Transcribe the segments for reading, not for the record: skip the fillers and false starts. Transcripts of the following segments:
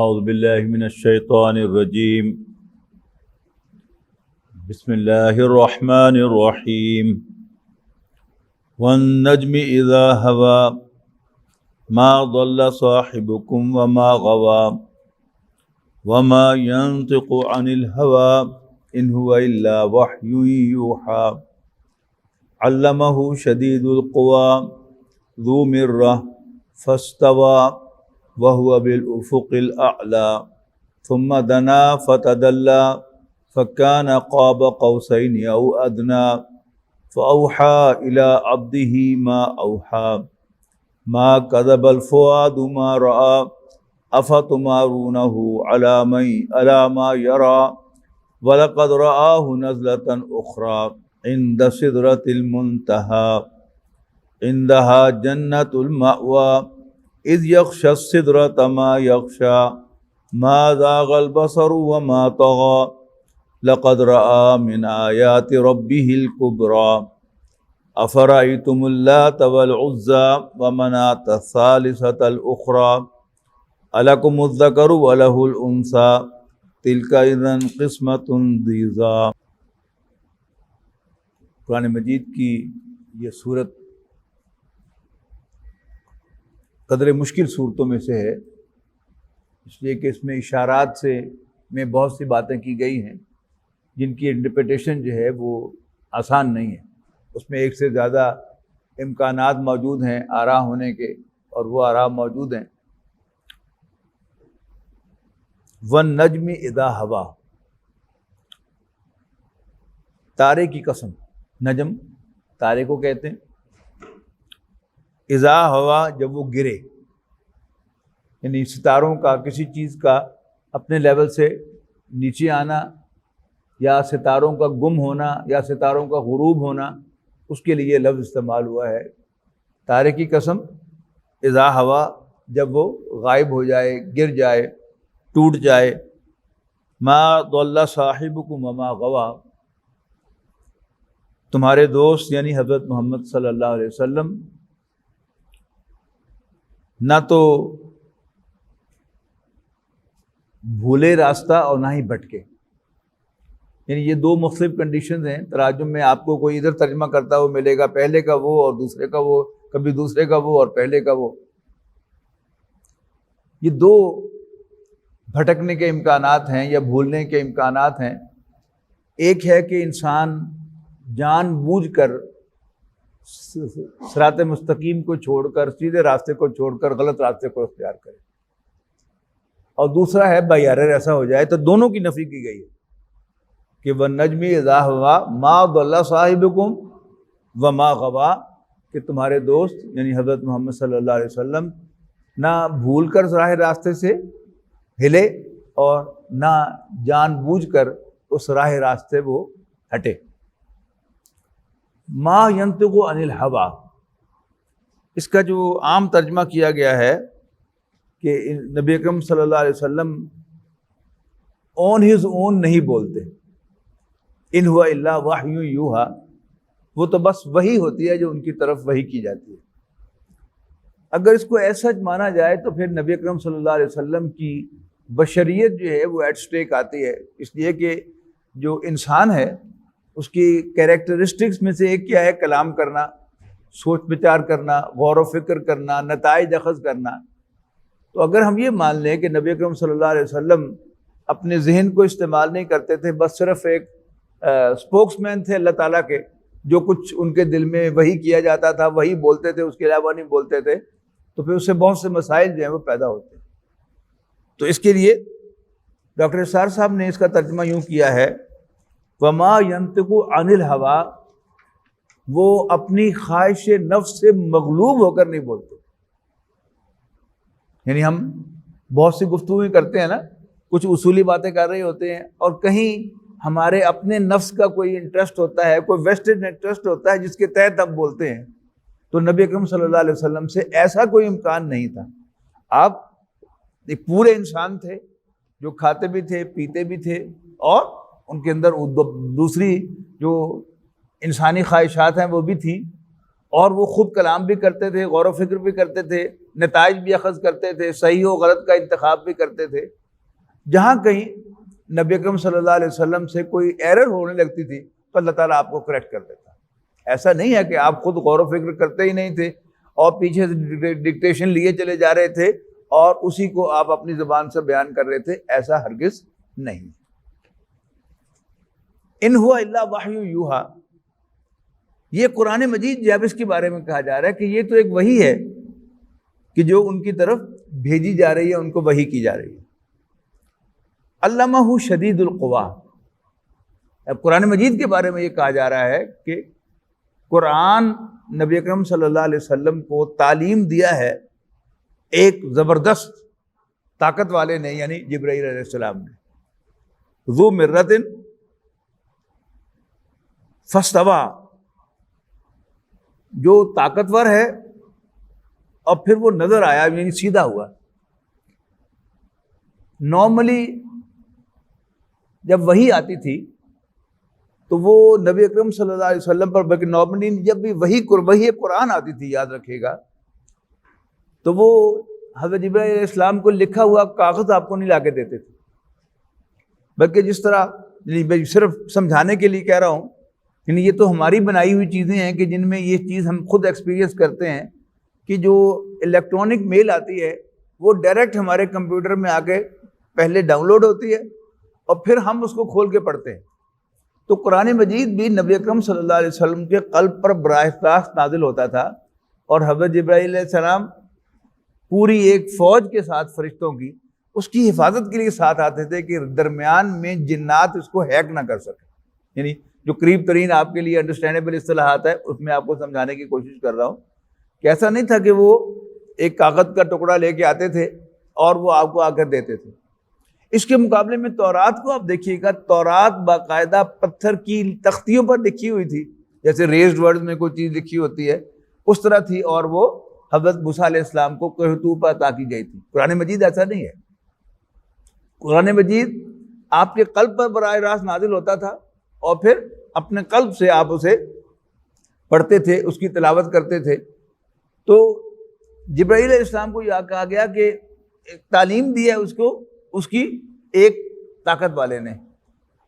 اعوذ باللہ من الشیطان الرجیم بسم اللہ الرحمن الرحیم والنجم اذا هوى ما ضل صاحبكم وما غوى وما ينطق عن الهوى ان هو الا وحي يوحى علمه شديد القوى ذو مرة فاستوى وهو بالأفق الأعلى ثم دنا فتدلى فكان قاب قوسين أو أدنى فأوحى إلى عبده ما أوحى ما كذب الفؤاد ما رأى أفتمارونه على ما يرى ولقد رآه نزلة أخرى عند سدرة المنتهى عندها جنة المأوى اذ یغشی السدرۃ ما یغشی ما زاغ البصر وما طغى لقد رأى من آیات ربه الکبریٰ افرأیتم اللات والعزى ومناة الثالثة الأخرى الکم الذکر وله الأنثى تلک اذا قسمة ضیزی۔ قرآن مجید کی یہ صورت قدر مشکل صورتوں میں سے ہے، اس لیے کہ اس میں اشارات سے میں بہت سی باتیں کی گئی ہیں جن کی انٹرپریٹیشن جو ہے وہ آسان نہیں ہے، اس میں ایک سے زیادہ امکانات موجود ہیں آراء ہونے کے، اور وہ آراء موجود ہیں۔ والنجم اذا ہوا، تارے کی قسم، نجم تارے کو کہتے ہیں، اذا ہوا جب وہ گرے، یعنی ستاروں کا کسی چیز کا اپنے لیول سے نیچے آنا، یا ستاروں کا گم ہونا، یا ستاروں کا غروب ہونا، اس کے لیے لفظ استعمال ہوا ہے۔ تارے کی قسم اذا ہوا جب وہ غائب ہو جائے، گر جائے، ٹوٹ جائے۔ ما ضل صاحبکم وما غوی، تمہارے دوست یعنی حضرت محمد صلی اللہ علیہ وسلم نہ تو بھولے راستہ اور نہ ہی بھٹکے، یعنی یہ دو مختلف کنڈیشنز ہیں۔ تراجم میں آپ کو کوئی ادھر ترجمہ کرتا ہوا ملے گا، پہلے کا وہ اور دوسرے کا وہ، کبھی دوسرے کا وہ اور پہلے کا وہ۔ یہ دو بھٹکنے کے امکانات ہیں یا بھولنے کے امکانات ہیں۔ ایک ہے کہ انسان جان بوجھ کر صراط مستقیم کو چھوڑ کر، سیدھے راستے کو چھوڑ کر غلط راستے کو اختیار کرے، اور دوسرا ہے بائی ایرر ایسا ہو جائے۔ تو دونوں کی نفی کی گئی ہے کہ والنجم اذا ہوا ما ضل صاحبکم وما غوی، کہ تمہارے دوست یعنی حضرت محمد صلی اللہ علیہ وسلم نہ بھول کر راہ راستے سے ہلے اور نہ جان بوجھ کر اس راہ راستے وہ ہٹے۔ ما ینطق عن الہویٰ، اس کا جو عام ترجمہ کیا گیا ہے کہ نبی اکرم صلی اللہ علیہ وسلم آن ہز اون نہیں بولتے، ان ہوا الا وحی یوحیٰ، وہ تو بس وحی ہوتی ہے جو ان کی طرف وحی کی جاتی ہے۔ اگر اس کو ایسا مانا جائے تو پھر نبی اکرم صلی اللہ علیہ وسلم کی بشریت جو ہے وہ ایٹ سٹیک آتی ہے، اس لیے کہ جو انسان ہے اس کی کیریکٹرسٹکس میں سے ایک کیا ہے؟ کلام کرنا، سوچ بچار کرنا، غور و فکر کرنا، نتائج اخذ کرنا۔ تو اگر ہم یہ مان لیں کہ نبی اکرم صلی اللہ علیہ وسلم اپنے ذہن کو استعمال نہیں کرتے تھے، بس صرف ایک اسپوکس مین تھے اللہ تعالیٰ کے، جو کچھ ان کے دل میں وہی کیا جاتا تھا وہی بولتے تھے، اس کے علاوہ نہیں بولتے تھے، تو پھر اس سے بہت سے مسائل جو ہیں وہ پیدا ہوتے ہیں۔ تو اس کے لیے ڈاکٹر اسرار صاحب نے اس کا ترجمہ یوں کیا ہے، وما ینطق عن الہویٰ، وہ اپنی خواہش نفس سے مغلوب ہو کر نہیں بولتے۔ یعنی ہم بہت سی گفتگویں کرتے ہیں نا، کچھ اصولی باتیں کر رہے ہوتے ہیں اور کہیں ہمارے اپنے نفس کا کوئی انٹرسٹ ہوتا ہے، کوئی ویسٹڈ انٹرسٹ ہوتا ہے جس کے تحت ہم بولتے ہیں۔ تو نبی اکرم صلی اللہ علیہ وسلم سے ایسا کوئی امکان نہیں تھا۔ آپ ایک پورے انسان تھے جو کھاتے بھی تھے، پیتے بھی تھے، اور ان کے اندر دوسری جو انسانی خواہشات ہیں وہ بھی تھیں، اور وہ خود کلام بھی کرتے تھے، غور و فکر بھی کرتے تھے، نتائج بھی اخذ کرتے تھے، صحیح و غلط کا انتخاب بھی کرتے تھے۔ جہاں کہیں نبی اکرم صلی اللہ علیہ وسلم سے کوئی ایرر ہونے لگتی تھی تو اللہ تعالیٰ آپ کو کریکٹ کر دیتا۔ ایسا نہیں ہے کہ آپ خود غور و فکر کرتے ہی نہیں تھے اور پیچھے سے ڈکٹیشن لیے چلے جا رہے تھے اور اسی کو آپ اپنی زبان سے بیان کر رہے تھے، ایسا ہرگز نہیں۔ ان ہوا الا وحی یوحا، یہ قرآن مجید جب اس کے بارے میں کہا جا رہا ہے کہ یہ تو ایک وحی ہے کہ جو ان کی طرف بھیجی جا رہی ہے، ان کو وحی کی جا رہی ہے۔ علمہ شدید القوا، اب قرآن مجید کے بارے میں یہ کہا جا رہا ہے کہ قرآن نبی اکرم صلی اللہ علیہ وسلم کو تعلیم دیا ہے ایک زبردست طاقت والے نے، یعنی جبرائیل علیہ السلام نے۔ ذو مرۃ فاستویٰ، جو طاقتور ہے اور پھر وہ نظر آیا، یعنی سیدھا ہوا۔ نارملی جب وحی آتی تھی تو وہ نبی اکرم صلی اللہ علیہ وسلم پر، بلکہ نارملی جب بھی وحی قرآن آتی تھی، یاد رکھیے گا، تو وہ حضرت جبرائیل علیہ السلام کو لکھا ہوا کاغذ آپ کو نہیں لا کے دیتے تھے، بلکہ جس طرح، یعنی صرف سمجھانے کے لیے کہہ رہا ہوں، یعنی یہ تو ہماری بنائی ہوئی چیزیں ہیں کہ جن میں یہ چیز ہم خود ایکسپیرینس کرتے ہیں کہ جو الیکٹرانک میل آتی ہے وہ ڈائریکٹ ہمارے کمپیوٹر میں آ کے پہلے ڈاؤن لوڈ ہوتی ہے اور پھر ہم اس کو کھول کے پڑھتے ہیں۔ تو قرآن مجید بھی نبی اکرم صلی اللہ علیہ وسلم کے قلب پر براہ راست نازل ہوتا تھا، اور حضرت جبرائیل علیہ السلام پوری ایک فوج کے ساتھ فرشتوں کی اس کی حفاظت کے لیے ساتھ آتے تھے کہ درمیان میں جنات اس کو ہیک نہ کر سکے۔ یعنی جو قریب ترین آپ کے لیے انڈرسٹینڈیبل اصطلاحات ہے اس میں آپ کو سمجھانے کی کوشش کر رہا ہوں کہ ایسا نہیں تھا کہ وہ ایک کاغذ کا ٹکڑا لے کے آتے تھے اور وہ آپ کو آ کر دیتے تھے۔ اس کے مقابلے میں تورات کو آپ دیکھیے گا، تورات باقاعدہ پتھر کی تختیوں پر لکھی ہوئی تھی، جیسے ریزڈ ورڈ میں کوئی چیز لکھی ہوتی ہے اس طرح تھی، اور وہ حضرت موسیٰ علیہ السلام کو کوہ عطا کی گئی تھی۔ قرآن مجید ایسا نہیں ہے۔ قرآن مجید آپ کے قلب پر براہ راست نازل ہوتا تھا اور پھر اپنے قلب سے آپ اسے پڑھتے تھے، اس کی تلاوت کرتے تھے۔ تو جبرائیل علیہ السلام کو یہ کہا گیا کہ تعلیم دی ہے اس کو اس کی ایک طاقت والے نے،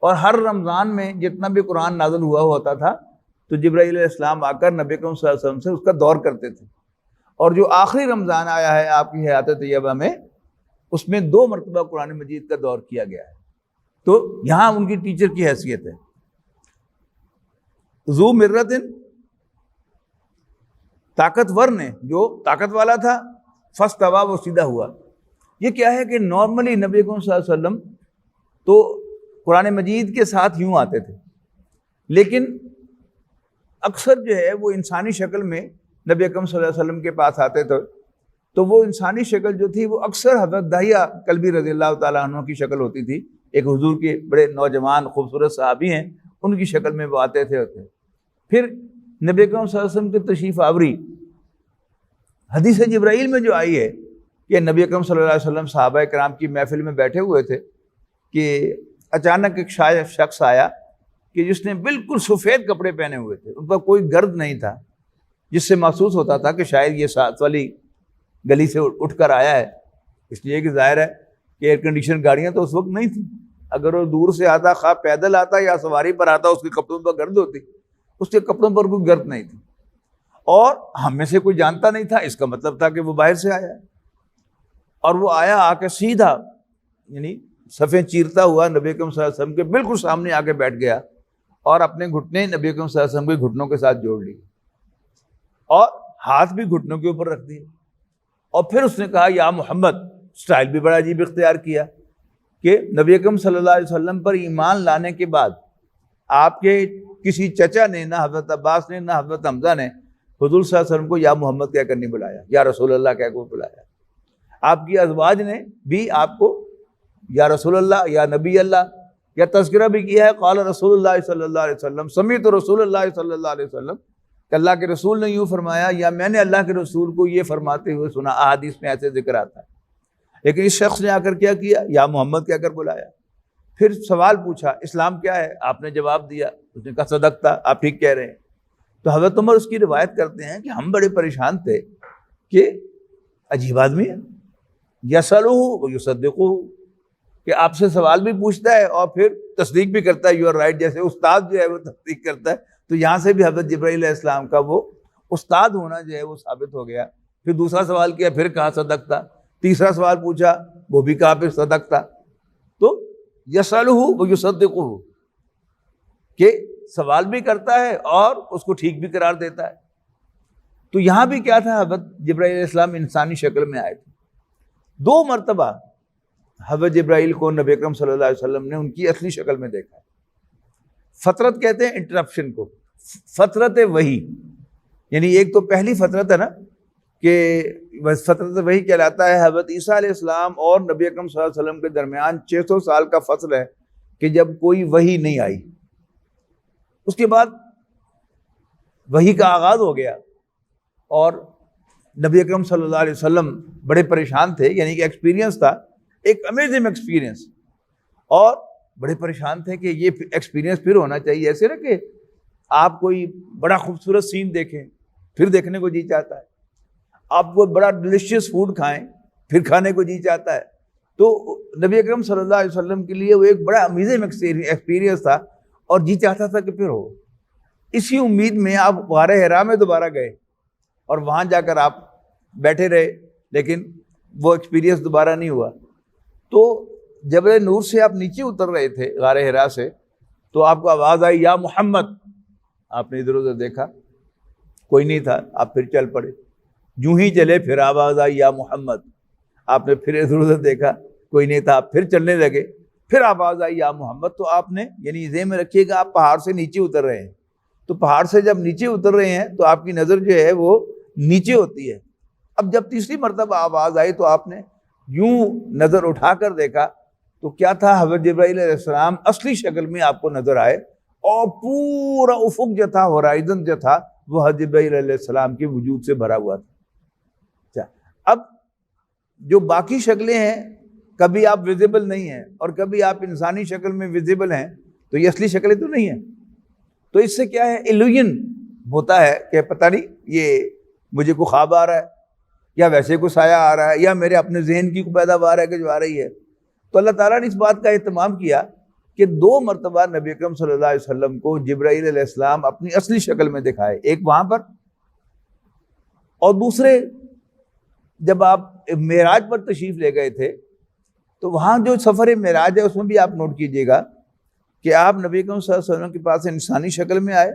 اور ہر رمضان میں جتنا بھی قرآن نازل ہوا ہوتا تھا تو جبرائیل علیہ السلام آ کر نبی اکرم صلی اللہ علیہ وسلم سے اس کا دور کرتے تھے، اور جو آخری رمضان آیا ہے آپ کی حیات طیبہ میں، اس میں 2 مرتبہ قرآن مجید کا دور کیا گیا ہے۔ تو یہاں ان کی ٹیچر کی حیثیت ہے۔ ذو مرۃ، طاقتور نے، جو طاقت والا تھا، فاستویٰ، وہ سیدھا ہوا۔ یہ کیا ہے کہ نارملی نبی اکرم صلی اللہ علیہ وسلم تو قرآن مجید کے ساتھ یوں آتے تھے، لیکن اکثر جو ہے وہ انسانی شکل میں نبی اکرم صلی اللہ علیہ وسلم کے پاس آتے تھے، تو وہ انسانی شکل جو تھی وہ اکثر حضرت دحیہ کلبی رضی اللہ تعالیٰ عنہ کی شکل ہوتی تھی، ایک حضور کے بڑے نوجوان خوبصورت صحابی ہیں، ان کی شکل میں وہ آتے تھے پھر نبی اکرم صلی اللہ علیہ وسلم کی تشریف آوری حدیث جبرائیل میں جو آئی ہے کہ نبی اکرم صلی اللہ علیہ وسلم صحابہ کرام کی محفل میں بیٹھے ہوئے تھے کہ اچانک ایک شخص آیا کہ جس نے بالکل سفید کپڑے پہنے ہوئے تھے، ان پر کوئی گرد نہیں تھا، جس سے محسوس ہوتا تھا کہ شاید یہ ساتھ والی گلی سے اٹھ کر آیا ہے، اس لیے کہ ظاہر ہے کہ ایئر کنڈیشن گاڑیاں تو اس وقت نہیں تھیں، اگر وہ دور سے آتا، خواہ پیدل آتا یا سواری پر آتا، اس کے کپڑوں پر گرد ہوتی، اس کے کپڑوں پر کوئی گرد نہیں تھی، اور ہم میں سے کوئی جانتا نہیں تھا، اس کا مطلب تھا کہ وہ باہر سے آیا ہے۔ اور وہ آیا، آ کے سیدھا یعنی صفیں چیرتا ہوا نبی اکرم صلی اللہ علیہ وسلم کے بالکل سامنے آ کے بیٹھ گیا، اور اپنے گھٹنے نبی اکرم صلی اللہ علیہ وسلم کے گھٹنوں کے ساتھ جوڑ لیے، اور ہاتھ بھی گھٹنوں کے اوپر رکھ دیے، اور پھر اس نے کہا یا محمد۔ سٹائل بھی بڑا عجیب اختیار کیا کہ نبی اکرم صلی اللہ علیہ وسلم پر ایمان لانے کے بعد آپ کے کسی چچا نے، نہ حضرت عباس نے، نہ حضرت حمزہ نے حضور صلی اللہ علیہ وسلم کو یا محمد کہہ کر نہیں بلایا، یا رسول اللہ کہہ کر بلایا۔ آپ کی ازواج نے بھی آپ کو یا رسول اللہ، یا نبی اللہ، یا تذکرہ بھی کیا ہے، قال رسول اللہ صلی اللہ علیہ وسلم، سمیعت رسول اللہ صلی اللہ علیہ وسلم، کہ اللہ کے رسول نے یوں فرمایا، یا میں نے اللہ کے رسول کو یہ فرماتے ہوئے سنا، احادیث میں ایسے ذکر آتا ہے۔ لیکن اس شخص نے آ کر کیا کیا؟ یا محمد کہہ کر بلایا۔ پھر سوال پوچھا اسلام کیا ہے، آپ نے جواب دیا، اس نے کہا صدقتا، آپ ٹھیک کہہ رہے ہیں۔ تو حضرت عمر اس کی روایت کرتے ہیں کہ ہم بڑے پریشان تھے کہ عجیب آدمی ہے، یسألہ ویصدقہ، کہ آپ سے سوال بھی پوچھتا ہے اور پھر تصدیق بھی کرتا ہے، یو آر رائٹ، جیسے استاد جو ہے وہ تصدیق کرتا ہے، تو یہاں سے بھی حضرت جبرائیل علیہ السلام کا وہ استاد ہونا جو ہے وہ ثابت ہو گیا۔ پھر دوسرا سوال کیا، پھر کہا صدقتا، تیسرا سوال پوچھا، وہ بھی کہا پھر صدقتا۔ تو یسألہ ویصدقہ، کہ سوال بھی کرتا ہے اور اس کو ٹھیک بھی قرار دیتا ہے۔ تو یہاں بھی کیا تھا، حضرت جبرائیل علیہ السلام انسانی شکل میں آئے تھے۔ 2 مرتبہ حضرت جبرائیل کو نبی اکرم صلی اللہ علیہ وسلم نے ان کی اصلی شکل میں دیکھا ہے۔ فترت کہتے ہیں انٹرپشن کو، فترت وحی، یعنی ایک تو پہلی فترت ہے نا کہ فترت وحی کہلاتا ہے، حضرت عیسیٰ علیہ السلام اور نبی اکرم صلی اللہ علیہ وسلم کے درمیان 600 سال کا فصل ہے کہ جب کوئی وحی نہیں آئی۔ اس کے بعد وحی کا آغاز ہو گیا اور نبی اکرم صلی اللہ علیہ وسلم بڑے پریشان تھے، یعنی کہ ایکسپیرینس تھا، ایک امیزنگ ایکسپیرینس، اور بڑے پریشان تھے کہ یہ ایکسپیرینس پھر ہونا چاہیے۔ ایسے نا کہ آپ کوئی بڑا خوبصورت سین دیکھیں پھر دیکھنے کو جی چاہتا ہے، آپ کو بڑا ڈیلیشیس فوڈ کھائیں پھر کھانے کو جی چاہتا ہے۔ تو نبی اکرم صلی اللہ علیہ وسلم کے لیے وہ ایک بڑا امیزنگ ایکسپیرینس تھا اور جی چاہتا تھا کہ پھر ہو۔ اسی امید میں آپ غار حرا میں دوبارہ گئے اور وہاں جا کر آپ بیٹھے رہے، لیکن وہ ایکسپیرینس دوبارہ نہیں ہوا۔ تو جبل نور سے آپ نیچے اتر رہے تھے غار حرا سے، تو آپ کو آواز آئی یا محمد، آپ نے ادھر ادھر دیکھا کوئی نہیں تھا، آپ پھر چل پڑے، یوں ہی چلے پھر آواز آئی یا محمد، آپ نے پھر ادھر ادھر دیکھا کوئی نہیں تھا، آپ پھر چلنے لگے، پھر آواز آئی یا محمد۔ تو آپ نے یعنی ذہن میں رکھیے گا آپ پہاڑ سے نیچے اتر رہے ہیں، تو پہاڑ سے جب نیچے اتر رہے ہیں تو آپ کی نظر جو ہے وہ نیچے ہوتی ہے۔ اب جب تیسری مرتبہ آواز آئی تو آپ نے یوں نظر اٹھا کر دیکھا تو کیا تھا، حضرت جبرائیل علیہ السلام اصلی شکل میں آپ کو نظر آئے، اور پورا افق جو تھا، ہورائزن جو تھا، وہ حضرت جبرائیل علیہ السلام کے وجود سے بھرا ہوا تھا۔ اب جو باقی شکلیں ہیں، کبھی آپ ویزیبل نہیں ہیں اور کبھی آپ انسانی شکل میں ویزیبل ہیں، تو یہ اصلی شکلیں تو نہیں ہیں۔ تو اس سے کیا ہے، ایلوژن ہوتا ہے کہ پتہ نہیں یہ مجھے کوئی خواب آ رہا ہے یا ویسے کوئی سایہ آ رہا ہے یا میرے اپنے ذہن کی کوئی پیداوار ہے کہ جو آ رہی ہے۔ تو اللہ تعالیٰ نے اس بات کا اہتمام کیا کہ 2 مرتبہ نبی اکرم صلی اللہ علیہ وسلم کو جبرائیل علیہ السلام اپنی اصلی شکل میں دکھائے، ایک وہاں پر اور دوسرے جب آپ معراج پر تشریف لے گئے تھے، تو وہاں جو سفر معراج ہے اس میں بھی آپ نوٹ کیجئے گا کہ آپ نبی اکرم صلی اللہ علیہ وسلم کے پاس انسانی شکل میں آئے،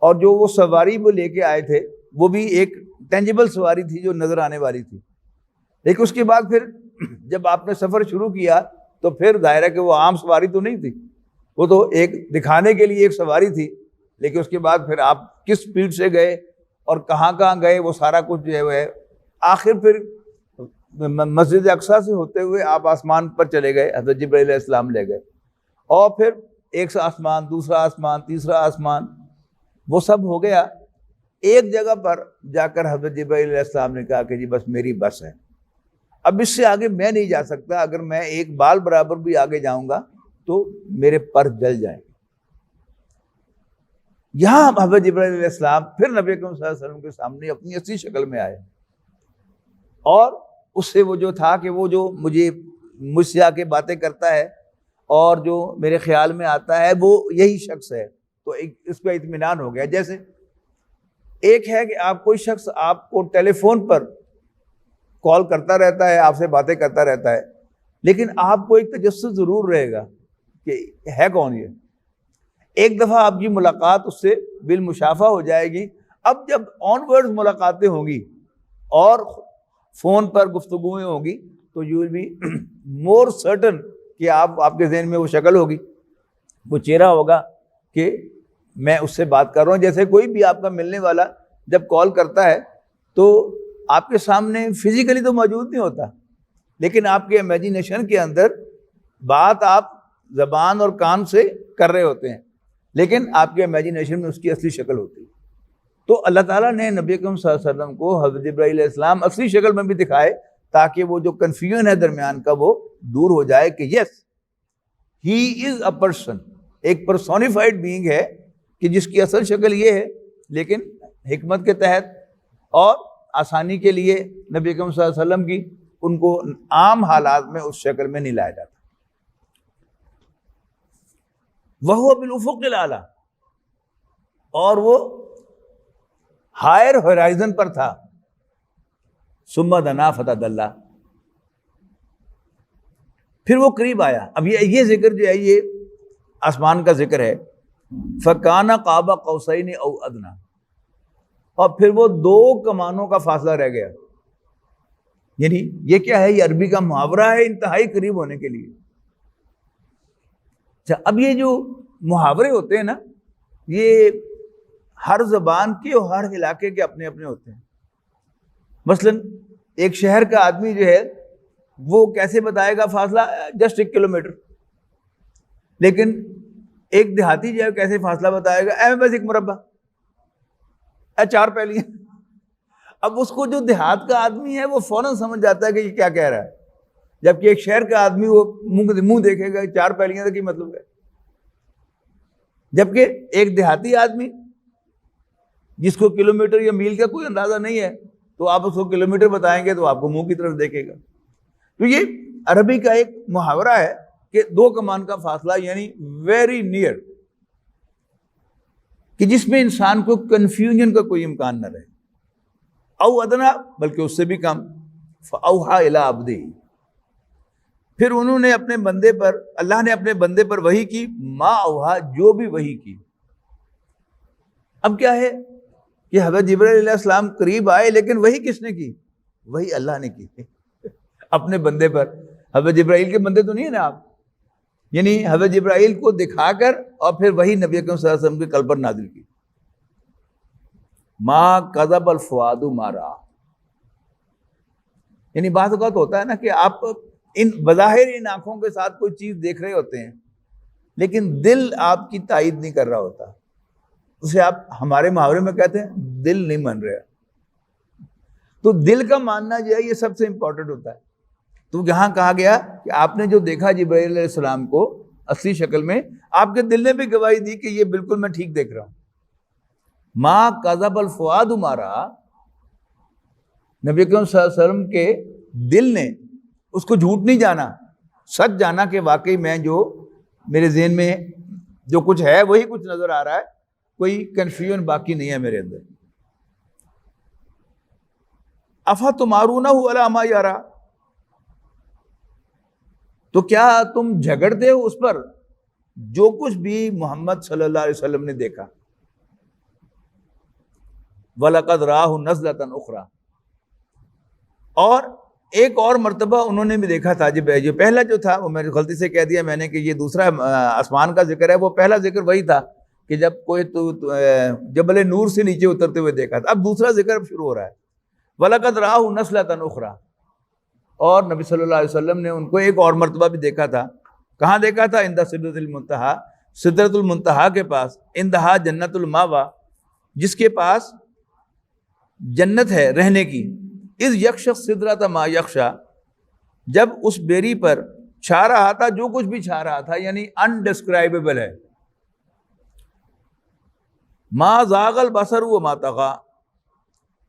اور جو وہ سواری وہ لے کے آئے تھے وہ بھی ایک ٹینجیبل سواری تھی جو نظر آنے والی تھی۔ لیکن اس کے بعد پھر جب آپ نے سفر شروع کیا تو پھر ظاہر ہے کہ وہ عام سواری تو نہیں تھی، وہ تو ایک دکھانے کے لیے ایک سواری تھی، لیکن اس کے بعد پھر آپ کس سپیڈ سے گئے اور کہاں کہاں گئے وہ سارا کچھ جو ہے وہ ہے۔ آخر پھر مسجد اقصیٰ سے ہوتے ہوئے آپ آسمان پر چلے گئے، حضرت جبرائیل علیہ السلام لے گئے، اور پھر ایک آسمان، دوسرا آسمان، تیسرا آسمان، وہ سب ہو گیا۔ ایک جگہ پر جا کر حضرت جبرائیل علیہ السلام نے کہا کہ جی بس میری بس ہے، اب اس سے آگے میں نہیں جا سکتا، اگر میں ایک بال برابر بھی آگے جاؤں گا تو میرے پر جل جائیں گے۔ یہاں حضرت جبرائیل علیہ السلام پھر نبی اکرم صلی اللہ علیہ وسلم کے سامنے اپنی اصلی شکل میں آئے، اور اس سے وہ جو تھا کہ وہ جو مجھ سے آ کے باتیں کرتا ہے اور جو میرے خیال میں آتا ہے وہ یہی شخص ہے، تو اس پہ اطمینان ہو گیا۔ جیسے ایک ہے کہ آپ کوئی شخص آپ کو ٹیلی فون پر کال کرتا رہتا ہے، آپ سے باتیں کرتا رہتا ہے، لیکن آپ کو ایک تجسس ضرور رہے گا کہ ہے کون یہ۔ ایک دفعہ آپ کی ملاقات اس سے بالمشافہ ہو جائے گی، اب جب آن ورڈ ملاقاتیں ہوں گی اور فون پر گفتگویں ہوں گی تو you will be more certain کہ آپ کے ذہن میں وہ شکل ہوگی، وہ چہرہ ہوگا کہ میں اس سے بات کر رہا ہوں۔ جیسے کوئی بھی آپ کا ملنے والا جب کال کرتا ہے تو آپ کے سامنے فزیکلی تو موجود نہیں ہوتا، لیکن آپ کے امیجینیشن کے اندر بات آپ زبان اور کان سے کر رہے ہوتے ہیں، لیکن آپ کے امیجینیشن میں اس کی اصلی شکل ہوتی ہے۔ تو اللہ تعالیٰ نے نبی اکرم صلی اللہ علیہ وسلم کو حضرت جبرائیل علیہ السلام اصلی شکل میں بھی دکھائے تاکہ وہ جو کنفیوژن ہے درمیان کا وہ دور ہو جائے کہ یس ہی از اے پرسن، ایک پرسونیفائڈ بینگ ہے کہ جس کی اصل شکل یہ ہے لیکن حکمت کے تحت اور آسانی کے لیے نبی اکرم صلی اللہ علیہ وسلم کی ان کو عام حالات میں اس شکل میں نہیں لایا جاتا. وَهُوَ بِالْأُفُقِ الْأَعْلَىٰ، اور وہ ہائر ہورائزن پر تھا. ثُمَّ دَنَا فَتَدَلَّىٰ، پھر وہ قریب آیا. اب یہ ذکر جو ہے یہ آسمان کا ذکر ہے. فَكَانَ قَابَ قَوْسَيْنِ أَوْ أَدْنَىٰ، اور پھر وہ 2 کمانوں کا فاصلہ رہ گیا. یعنی یہ کیا ہے؟ یہ عربی کا محاورہ ہے انتہائی قریب ہونے کے لیے. اچھا، اب یہ جو محاورے ہوتے ہیں نا، یہ ہر زبان کے اور ہر علاقے کے اپنے اپنے ہوتے ہیں. مثلا ایک شہر کا آدمی جو ہے وہ کیسے بتائے گا فاصلہ؟ Just 1 kilometre. لیکن ایک دیہاتی جو ہے کیسے فاصلہ بتائے گا؟ بس 1 مربع، 4 پہلیاں. اب اس کو جو دیہات کا آدمی ہے وہ فوراً سمجھ جاتا ہے کہ یہ کیا کہہ رہا ہے، جبکہ ایک شہر کا آدمی وہ منہ دیکھے گا 4 پہلیاں کا کی مطلب ہے. جبکہ ایک دیہاتی آدمی جس کو کلومیٹر یا میل کا کوئی اندازہ نہیں ہے، تو آپ اس کو کلومیٹر بتائیں گے تو آپ کو منہ کی طرف دیکھے گا. تو یہ عربی کا ایک محاورہ ہے کہ 2 کمان کا فاصلہ، یعنی ویری نیئر، کہ جس میں انسان کو کنفیوژن کا کوئی امکان نہ رہے. او ادنا، بلکہ اس سے بھی کم. فاوحى الى عبده، پھر انہوں نے اپنے بندے پر، اللہ نے اپنے بندے پر وحی کی. ما اوحا، جو بھی وحی کی. اب کیا ہے کہ حضرت جبرائیل علیہ السلام قریب آئے، لیکن وحی کس نے کی؟ وحی اللہ نے کی اپنے بندے پر. حضرت جبرائیل کے بندے تو نہیں ہیں نا آپ، یعنی حضرت جبرائیل کو دکھا کر اور پھر وہی نبی اکرم صلی اللہ علیہ وسلم کے قلب پر نازل کی. ما کذب الفؤاد ما رأى، یعنی بعض اوقات ہوتا ہے نا کہ آپ بظاہر ان آنکھوں کے ساتھ کوئی چیز دیکھ رہے ہوتے ہیں، لیکن دل آپ کی تائید نہیں کر رہا ہوتا. اسے آپ ہمارے محاورے میں کہتے ہیں دل نہیں مان رہا. تو دل کا ماننا جو ہے یہ سب سے امپورٹنٹ ہوتا ہے. تو یہاں کہا گیا کہ آپ نے جو دیکھا جبرائیل علیہ السلام کو اصلی شکل میں، آپ کے دل نے بھی گواہی دی کہ یہ بالکل میں ٹھیک دیکھ رہا ہوں. ما کذب الفؤاد ما رأى، نبی اکرم صلی اللہ علیہ وسلم کے دل نے اس کو جھوٹ نہیں جانا، سچ جانا کہ واقعی میں جو میرے ذہن میں جو کچھ ہے وہی کچھ نظر آ رہا ہے، کوئی کنفیوژن باقی نہیں ہے میرے اندر. افتمارونہ علی ما یرا، تو کیا تم جھگڑتے ہو اس پر جو کچھ بھی محمد صلی اللہ علیہ وسلم نے دیکھا. وَلَقَدْ رَآهُ نَزْلَةً أُخْرَىٰ، اور ایک اور مرتبہ انہوں نے بھی دیکھا تھا. جو پہلا جو تھا وہ میں غلطی سے کہہ دیا میں نے کہ یہ دوسرا آسمان کا ذکر ہے، وہ پہلا ذکر وہی تھا کہ جب کوئی جبل نور سے نیچے اترتے ہوئے دیکھا تھا. اب دوسرا ذکر شروع ہو رہا ہے. وَلَقَدْ رَآهُ نَزْلَةً أُخْرَىٰ، اور نبی صلی اللہ علیہ وسلم نے ان کو ایک اور مرتبہ بھی دیکھا تھا. کہاں دیکھا تھا؟ عند سدرۃ المنتہا، سدرۃ المنتہا کے پاس. عندہا جنت الماوا، جس کے پاس جنت ہے رہنے کی. اذ یغشی السدرۃ ما یغشی، جب اس بیری پر چھا رہا تھا جو کچھ بھی چھا رہا تھا، یعنی انڈسکرائبیبل ہے. ما زاغ البصر وما طغی،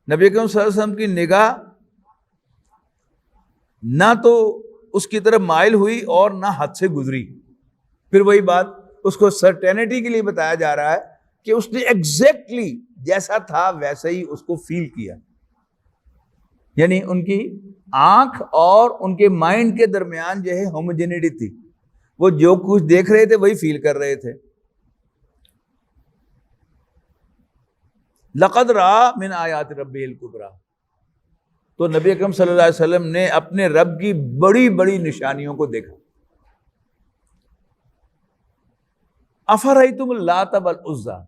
نبی اکرم صلی اللہ علیہ وسلم کی نگاہ نہ تو اس کی طرف مائل ہوئی اور نہ حد سے گزری. پھر وہی بات اس کو سرٹینٹی کے لیے بتایا جا رہا ہے کہ اس نے ایگزیکٹلی جیسا تھا ویسا ہی اس کو فیل کیا. یعنی ان کی آنکھ اور ان کے مائنڈ کے درمیان جو ہے ہوموجینٹی تھی، وہ جو کچھ دیکھ رہے تھے وہی فیل کر رہے تھے. لقد رأى من آیات ربہ الکبریٰ، تو نبی اکرم صلی اللہ علیہ وسلم نے اپنے رب کی بڑی بڑی نشانیوں کو دیکھا. افرأیتم اللات والعزیٰ،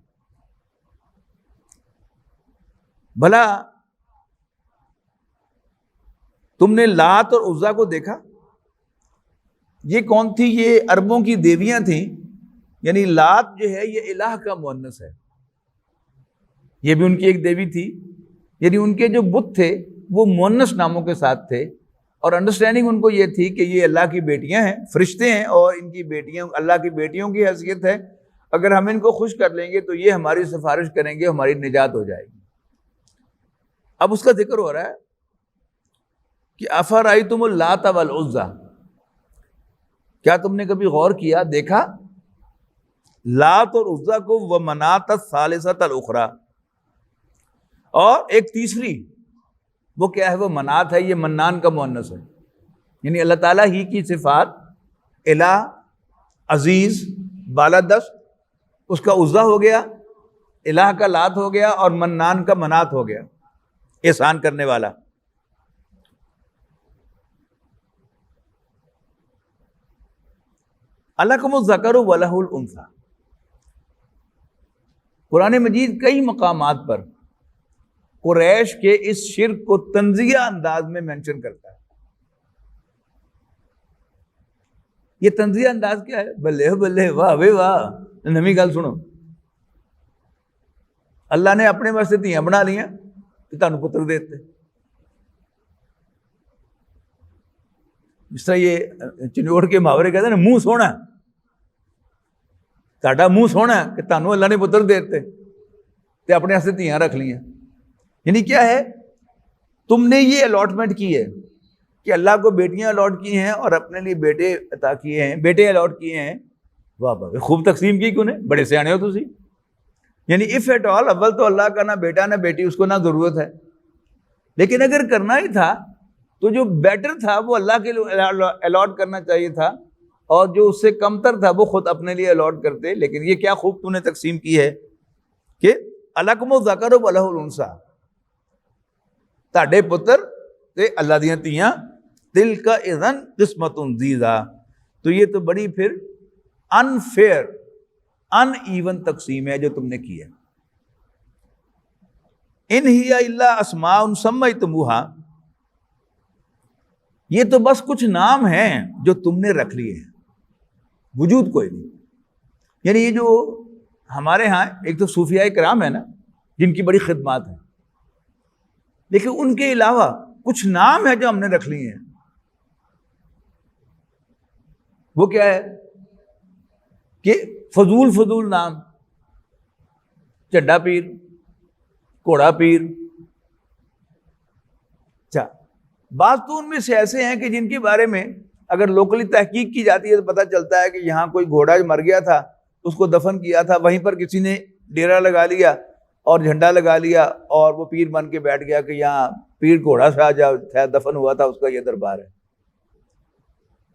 بھلا تم نے لات اور عزیٰ کو دیکھا؟ یہ کون تھی؟ یہ عربوں کی دیویاں تھیں. یعنی لات جو ہے یہ الہ کا مؤنث ہے، یہ بھی ان کی ایک دیوی تھی. یعنی ان کے جو بت تھے وہ مؤنث ناموں کے ساتھ تھے، اور انڈرسٹینڈنگ ان کو یہ تھی کہ یہ اللہ کی بیٹیاں ہیں، فرشتے ہیں، اور ان کی بیٹیاں اللہ کی بیٹیوں کی حیثیت ہے. اگر ہم ان کو خوش کر لیں گے تو یہ ہماری سفارش کریں گے، ہماری نجات ہو جائے گی۔ اب اس کا ذکر ہو رہا ہے کہ افرأیتم اللات والعزی، کیا تم نے کبھی غور کیا، دیکھا لات اور عزیٰ کو، ومناۃ الثالثۃ الاخری، اور ایک تیسری، وہ کیا ہے؟ وہ منات ہے، یہ منان کا مؤنث ہے، یعنی اللہ تعالیٰ ہی کی صفات، الہ، عزیز، بالادست، اس کا عزیٰ ہو گیا، الہ کا لات ہو گیا، اور منان کا منات ہو گیا، احسان کرنے والا۔ الکم الذکر ولہ الانثی، قرآن مجید کئی مقامات پر قریش کے اس شرک کو تنزیہ انداز میں مینشن کرتا ہے۔ یہ تنزیہ انداز کیا ہے؟ بلے بلے، واہ بھائی واہ، نمی گل سنو، اللہ نے اپنے واسطے دھیاں بنا لیاں کہ تانوں پتر دیتے۔ جس طرح یہ چنوڑ کے محاورے کہتے ہیں نا، منہ سونا ہے، تہاڈا منہ سونا ہے کہ تانوں اللہ نے پتر دیتے تے اپنے واسطے دھیاں رکھ لیاں۔ یعنی کیا ہے؟ تم نے یہ الاٹمنٹ کی ہے کہ اللہ کو بیٹیاں الاٹ کی ہیں اور اپنے لیے بیٹے عطا کیے ہیں، بیٹے الاٹ کیے ہیں، واہ واہ، خوب تقسیم کی کیوں نے، بڑے سیانے ہو تسی۔ یعنی اف ایٹ آل، اول تو اللہ کا نہ بیٹا نہ بیٹی، اس کو نہ ضرورت ہے، لیکن اگر کرنا ہی تھا تو جو بیٹر تھا وہ اللہ کے لیے الاٹ کرنا چاہیے تھا، اور جو اس سے کم تر تھا وہ خود اپنے لیے الاٹ کرتے۔ لیکن یہ کیا خوب تو نے تقسیم کی ہے کہ الکم الذکر ولہ الانثی، تاڑے پتر تے اللہ دیاں تیاں، تلک اذن قسمۃ ضیزی، تو یہ تو بڑی پھر انفیئر، ان ایون تقسیم ہے جو تم نے کی ہے۔ ان ہی الا اسماء سمیتموہا، یہ تو بس کچھ نام ہیں جو تم نے رکھ لیے ہیں، وجود کوئی نہیں۔ یعنی یہ جو ہمارے ہاں ایک تو صوفیاء کرام ہے نا، جن کی بڑی خدمات ہیں، لیکن ان کے علاوہ کچھ نام ہیں جو ہم نے رکھ لیے ہیں۔ وہ کیا ہے کہ فضول نام، چڈا پیر، گھوڑا پیر۔ اچھا، بعض تو ان میں سے ایسے ہیں کہ جن کے بارے میں اگر لوکلی تحقیق کی جاتی ہے تو پتہ چلتا ہے کہ یہاں کوئی گھوڑا مر گیا تھا، اس کو دفن کیا تھا، وہیں پر کسی نے ڈیرا لگا لیا اور جھنڈا لگا لیا، اور وہ پیر بن کے بیٹھ گیا کہ یہاں پیر گھوڑا شاہ جہاں دفن ہوا تھا اس کا یہ دربار ہے۔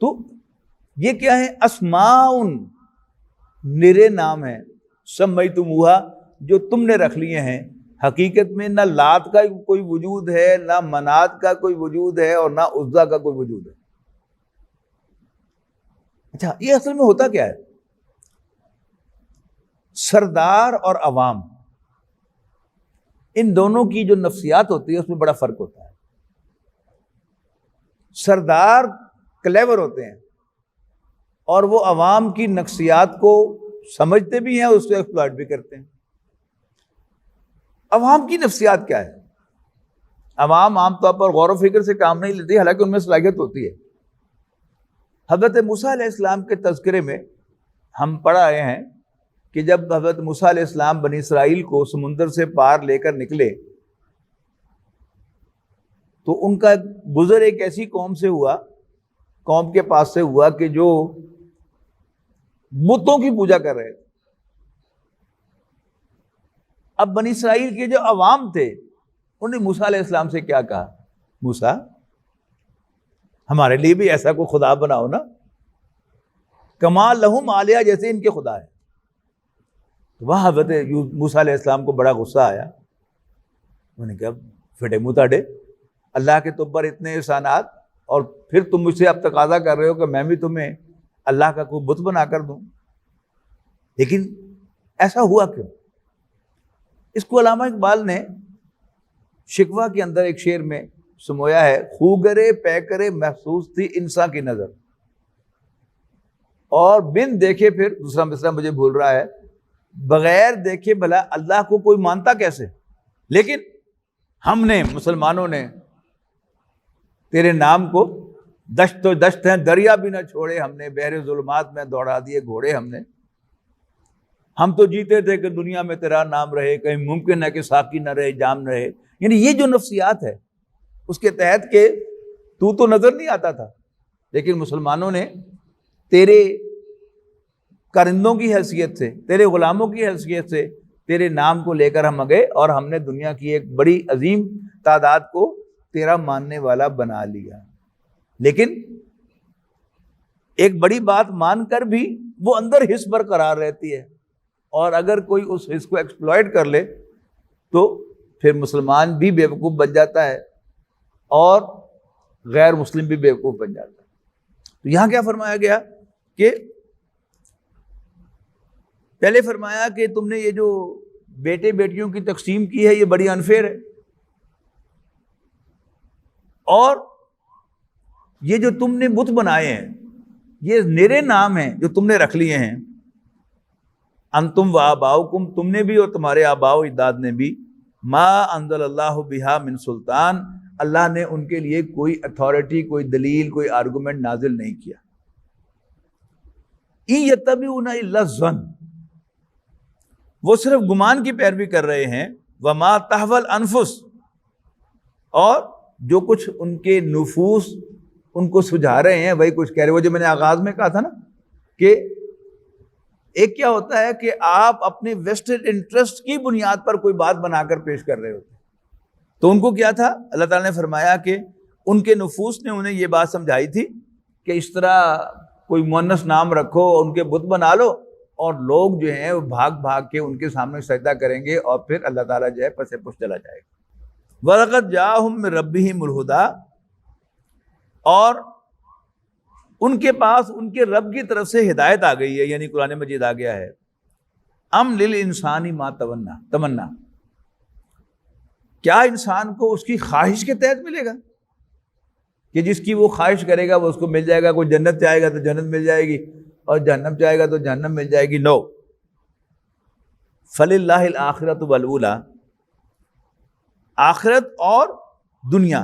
تو یہ کیا ہے؟ اسماء، نرے نام ہیں، سمیتموہا، جو تم نے رکھ لیے ہیں۔ حقیقت میں نہ لات کا کوئی وجود ہے، نہ منات کا کوئی وجود ہے، اور نہ عزیٰ کا کوئی وجود ہے۔ اچھا، یہ اصل میں ہوتا کیا ہے؟ سردار اور عوام، ان دونوں کی جو نفسیات ہوتی ہے اس میں بڑا فرق ہوتا ہے۔ سردار کلیور ہوتے ہیں اور وہ عوام کی نفسیات کو سمجھتے بھی ہیں، اس کو ایکسپلائٹ بھی کرتے ہیں۔ عوام کی نفسیات کیا ہے؟ عوام عام طور پر غور و فکر سے کام نہیں لیتی، حالانکہ ان میں صلاحیت ہوتی ہے۔ حضرت موسیٰ علیہ السلام کے تذکرے میں ہم پڑھ آئے ہیں کہ جب حضرت موسیٰ علیہ السلام بنی اسرائیل کو سمندر سے پار لے کر نکلے تو ان کا گزر ایک ایسی قوم سے ہوا، قوم کے پاس سے ہوا کہ جو بتوں کی پوجا کر رہے تھے۔ اب بنی اسرائیل کے جو عوام تھے انہوں نے موسیٰ علیہ السلام سے کیا کہا؟ موسیٰ، ہمارے لیے بھی ایسا کوئی خدا بناؤ نا، کما لہم آلیہ، جیسے ان کے خدا ہے۔ وہاں حضرت موسیٰ علیہ السلام کو بڑا غصہ آیا، انہوں نے کہا پھٹے منہ تاڑے، اللہ کے تم پر اتنے احسانات، اور پھر تم مجھ سے اب تقاضا کر رہے ہو کہ میں بھی تمہیں اللہ کا کوئی بت بنا کر دوں۔ لیکن ایسا ہوا کیوں؟ اس کو علامہ اقبال نے شکوہ کے اندر ایک شعر میں سمویا ہے، خوگرے پیکرے محسوس تھی انسان کی نظر، اور بن دیکھے، پھر دوسرا مصرع مجھے بھول رہا ہے، بغیر دیکھے بھلا اللہ کو کوئی مانتا کیسے؟ لیکن ہم نے، مسلمانوں نے، تیرے نام کو دشت و دشت ہیں دریا بھی نہ چھوڑے، ہم نے بحر ظلمات میں دوڑا دیے گھوڑے ہم نے۔ ہم تو جیتے تھے کہ دنیا میں تیرا نام رہے، کہیں ممکن ہے کہ ساقی نہ رہے جام رہے. یعنی یہ جو نفسیات ہے اس کے تحت کہ تو نظر نہیں آتا تھا، لیکن مسلمانوں نے تیرے کارندوں کی حیثیت سے، تیرے غلاموں کی حیثیت سے تیرے نام کو لے کر ہم گئے اور ہم نے دنیا کی ایک بڑی عظیم تعداد کو تیرا ماننے والا بنا لیا. لیکن ایک بڑی بات مان کر بھی وہ اندر حس برقرار رہتی ہے، اور اگر کوئی اس حس کو ایکسپلائٹ کر لے تو پھر مسلمان بھی بیوقوف بن جاتا ہے اور غیر مسلم بھی بیوقوف بن جاتا ہے. تو یہاں کیا فرمایا گیا کہ پہلے فرمایا کہ تم نے یہ جو بیٹے بیٹیوں کی تقسیم کی ہے یہ بڑی انفیئر ہے، اور یہ جو تم نے بت بنائے ہیں یہ میرے نام ہیں جو تم نے رکھ لیے ہیں. انتم و آباؤکم، تم نے بھی اور تمہارے آباء و اجداد نے بھی، ما انزل اللہ بہا من سلطان، اللہ نے ان کے لیے کوئی اتھارٹی، کوئی دلیل، کوئی آرگومنٹ نازل نہیں کیا. ان یتبعون الا الظن، وہ صرف گمان کی پیروی کر رہے ہیں. وما تہوی الانفس، اور جو کچھ ان کے نفوس ان کو سجھا رہے ہیں وہی کچھ کہہ رہے ہیں. وہ جو میں نے آغاز میں کہا تھا نا کہ ایک کیا ہوتا ہے کہ آپ اپنے ویسٹڈ انٹرسٹ کی بنیاد پر کوئی بات بنا کر پیش کر رہے ہوتے ہیں. تو ان کو کیا تھا، اللہ تعالیٰ نے فرمایا کہ ان کے نفوس نے انہیں یہ بات سمجھائی تھی کہ اس طرح کوئی مؤنث نام رکھو، ان کے بت بنا لو، اور لوگ جو ہیں وہ بھاگ بھاگ کے ان کے سامنے سجدہ کریں گے اور پھر اللہ تعالیٰ جو ہے پسے پش چلا جائے گا. وَلَقَدْ جَاءَهُم مِّن رَبِّهِمُ الْهُدَىٰ، اور ان کے پاس ان کے رب کی طرف سے ہدایت آ گئی ہے، یعنی قرآن مجید آ گیا ہے. ام للانسان ما تمنا، کیا انسان کو اس کی خواہش کے تحت ملے گا کہ جس کی وہ خواہش کرے گا وہ اس کو مل جائے گا؟ کوئی جنت چاہے گا تو جنت مل جائے گی، اور جہنم چاہے گا تو جہنم مل جائے گی؟ نو. فَلِلَّهِ الْآخِرَةُ وَالْأُولَىٰ، آخرت اور دنیا،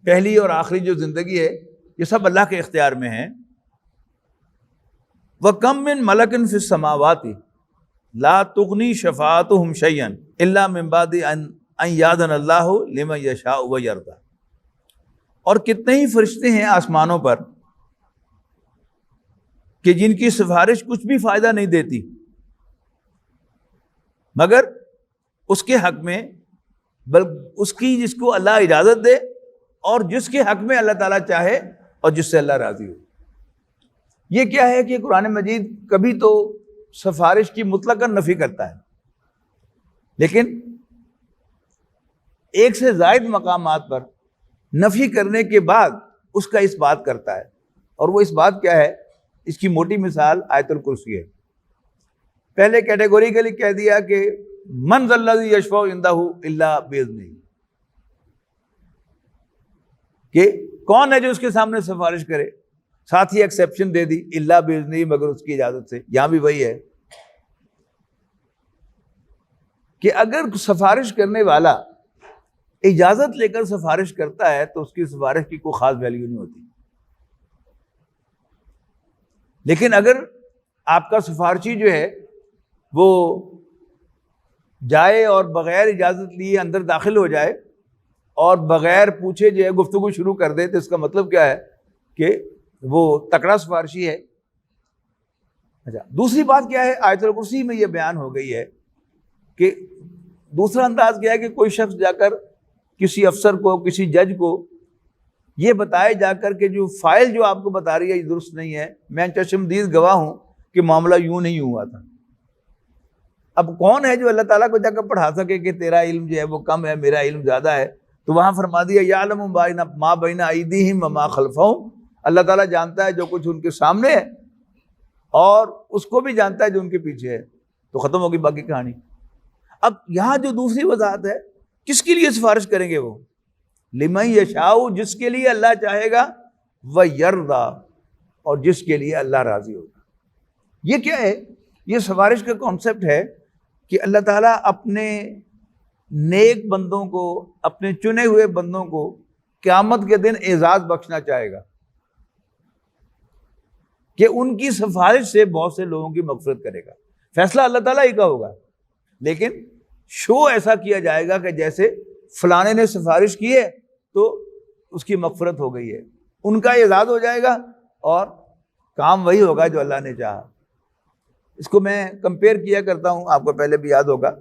پہلی اور آخری جو زندگی ہے یہ سب اللہ کے اختیار میں ہیں. وَكَم مِّن مَلَكٍ فِي السَّمَاوَاتِ لَا تُغْنِي شَفَاعَتُهُمْ شَيْئًا إِلَّا مِن بَعْدِ أَن يَأْذَنَ اللَّهُ لِمَن يَشَاءُ وَيَرْضَىٰ. اور کتنے ہی فرشتے ہیں آسمانوں پر کہ جن کی سفارش کچھ بھی فائدہ نہیں دیتی مگر اس کے حق میں، بلکہ اس کی جس کو اللہ اجازت دے، اور جس کے حق میں اللہ تعالیٰ چاہے اور جس سے اللہ راضی ہو. یہ کیا ہے کہ قرآن مجید کبھی تو سفارش کی مطلقاً نفی کرتا ہے، لیکن ایک سے زائد مقامات پر نفی کرنے کے بعد اس کا اس بات کرتا ہے. اور وہ اس بات کیا ہے؟ اس کی موٹی مثال آیت الکرسی ہے. پہلے کیٹیگوریکلی کہہ دیا کہ من ذا الذی یشفع عندہ الا باذنہ، کہ کون ہے جو اس کے سامنے سفارش کرے، ساتھ ہی ایکسیپشن دے دی الا باذنہ، مگر اس کی اجازت سے. یہاں بھی وہی ہے کہ اگر سفارش کرنے والا اجازت لے کر سفارش کرتا ہے تو اس کی سفارش کی کوئی خاص ویلیو نہیں ہوتی. لیکن اگر آپ کا سفارشی جو ہے وہ جائے اور بغیر اجازت لیے اندر داخل ہو جائے اور بغیر پوچھے جو ہے گفتگو شروع کر دے، تو اس کا مطلب کیا ہے کہ وہ تکڑا سفارشی ہے. اچھا، دوسری بات کیا ہے؟ آیت الکرسی میں یہ بیان ہو گئی ہے کہ دوسرا انداز کیا ہے کہ کوئی شخص جا کر کسی افسر کو، کسی جج کو یہ بتائے جا کر کہ جو فائل جو آپ کو بتا رہی ہے یہ درست نہیں ہے، میں چشمدید گواہ ہوں کہ معاملہ یوں نہیں ہوا تھا. اب کون ہے جو اللہ تعالیٰ کو جا کر پڑھا سکے کہ تیرا علم جو ہے وہ کم ہے، میرا علم زیادہ ہے؟ تو وہاں فرما دیا یعلم ما بین ایدیہم وما خلفہم، اللہ تعالیٰ جانتا ہے جو کچھ ان کے سامنے ہے اور اس کو بھی جانتا ہے جو ان کے پیچھے ہے. تو ختم ہوگی باقی کہانی. اب یہاں جو دوسری وضاحت ہے، کس کے لیے سفارش کریں گے؟ وہ لمن یشاء، جس کے لیے اللہ چاہے گا، ویرضا، اور جس کے لیے اللہ راضی ہوگا. یہ کیا ہے؟ یہ سفارش کا کانسیپٹ ہے کہ اللہ تعالیٰ اپنے نیک بندوں کو، اپنے چنے ہوئے بندوں کو قیامت کے دن اعزاز بخشنا چاہے گا کہ ان کی سفارش سے بہت سے لوگوں کی مغفرت کرے گا. فیصلہ اللہ تعالیٰ ہی کا ہوگا، لیکن شو ایسا کیا جائے گا کہ جیسے فلانے نے سفارش کی ہے تو اس کی مغفرت ہو گئی ہے، ان کا اعزاز ہو جائے گا اور کام وہی ہوگا جو اللہ نے چاہا۔ اس کو میں کمپیئر کیا کرتا ہوں، آپ کو پہلے بھی یاد ہوگا،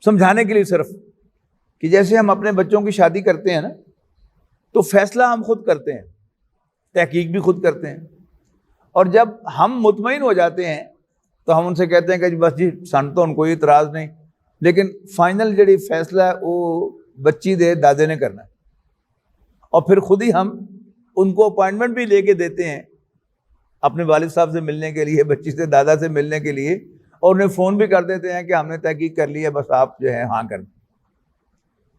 سمجھانے کے لیے صرف، کہ جیسے ہم اپنے بچوں کی شادی کرتے ہیں نا، تو فیصلہ ہم خود کرتے ہیں، تحقیق بھی خود کرتے ہیں، اور جب ہم مطمئن ہو جاتے ہیں تو ہم ان سے کہتے ہیں کہ بس جی سن تو ان کوئی اعتراض نہیں، لیکن فائنل جڑی فیصلہ ہے وہ بچی دے دادے نے کرنا ہے، اور پھر خود ہی ہم ان کو اپوائنٹمنٹ بھی لے کے دیتے ہیں اپنے والد صاحب سے ملنے کے لیے، بچی سے دادا سے ملنے کے لیے، اور انہیں فون بھی کر دیتے ہیں کہ ہم نے تحقیق کر لی ہے، بس آپ جو ہے ہاں کر دیں،